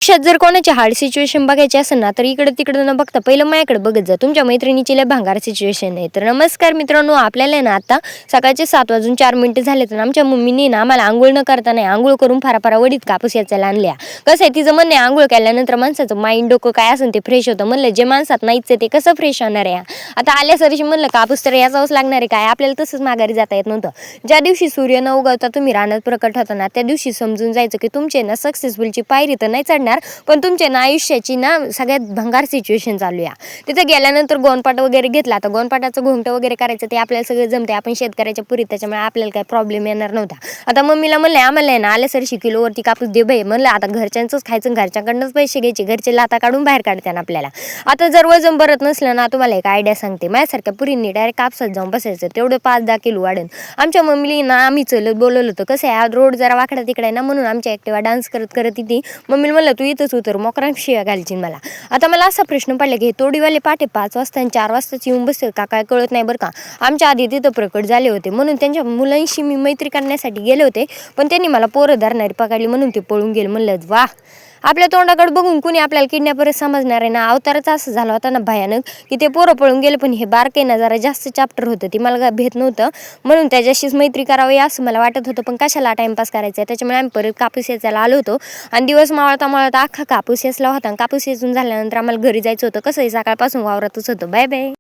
आयुष्यात जर कोणाची हार्ड सिच्युएशन बघायची असेल ना, तर इकडं-तिकडं न बघता पहिलं माझ्याकडे बघत जा. तुमच्या मैत्रिणीची लय भंगार सिच्युएशन आहे. तर नमस्कार मित्रांनो, आपल्याला आहे ना आता सकाळचे 7:04 झालेत आणि आमच्या मम्मीनी ना आम्हाला अंघोळ न करता नाही, अंघोळ करून फारा वडीत कापूस याचायला आणल्या. कसं आहे तिचं म्हणणं आहे, अंघोळ केल्यानंतर माणसाचं माइंड, डोकं काय असेल ते फ्रेश होतं. म्हणलं जे माणसात नाहीच आहे ते कसं फ्रेश होणार आहे? आता आल्यासरशी म्हणलं कापूस तर याचावंच लागणार आहे. काय आपल्याला तसंच माघारी जाता येत नव्हतं. ज्या दिवशी सूर्य न उगवता तुम्ही रानात प्रकट होता ना, त्या दिवशी समजून जायचं की तुमचे ना सक्सेसफुलची पायरी तर नाही चढणार, पण तुमच्या ना आयुष्याची ना सगळ्यात भंगार सिच्युएशन चालू आहे. तिथं गेल्यानंतर गोनपाट वगैरे घेतला. आता गोनपाटाचं घोंगटं वगैरे करायचं ते आपल्याला सगळं जमते. आपण शेतकऱ्याच्या पुरीत, त्याच्यामुळे आपल्याला काही प्रॉब्लेम येणार नव्हता. आता मम्मीला म्हणलं आम्हाला आहे ना आल्यासरशी किलोवरती कापूस दे बाई. म्हणलं आता घरच्यांचंच खायचं, घरच्यांकडनंच पैसे घ्यायचे. घरचे लाता काढून बाहेर काढतात आपल्याला. आता जर वजन भरत नसलं ना, तुम्हाला एक आयडिया सांगते. माझ्यासारख्या पुरींनी डायरेक्ट कापसात जाऊन बसायचं, तेवढं 5-10 किलो वाढेल. आमच्या मम्मीला ना आम्ही चलत बोलवलं होतं. कसं आहे रोड जरा वाकडा तिकडे आहे ना, म्हणून आमच्या ॲक्टिवा डान्स करत करत येते. मम्मीला म्हणलं तू इथंच उतर, मोकराम शिव्या घालशील मला. आता मला असा प्रश्न पडला की तोडीवाले पहाटे 5 वाजता आणि 4 वाजताच येऊन बसतील का काय कळत नाही बरं का. आमच्या आधी तिथं प्रकट झाले होते, म्हणून त्यांच्या मुलांशी मी मैत्री करण्यासाठी गेले होते, पण त्यांनी मला पोरं धरणारी पकडली म्हणून ते पळून गेले. म्हणलं वा, आपल्या तोंडाकडे बघून कुणी आपल्याला किडनॅपरच समजणार आहे ना. अवतारच असं झालं होता ना भयानक की ते पोरं पळून गेले, पण हे बारके ना जरा जास्त चॅप्टर होतं, ते मला भेट नव्हतं, म्हणून त्याच्याशीच मैत्री करावी असं मला वाटत होतं. पण कशाला टाइमपास करायचा, त्याच्यामुळे आम्ही परत कापूस यायला आलो होतो. आणि दिवस मावळता अख्खा कापूस याचला होता. आणि कापूस वेचून झाल्यानंतर आम्हाला घरी जायचं होतं. कसं आहे सकाळपासून वावरातच होतं. Bye bye.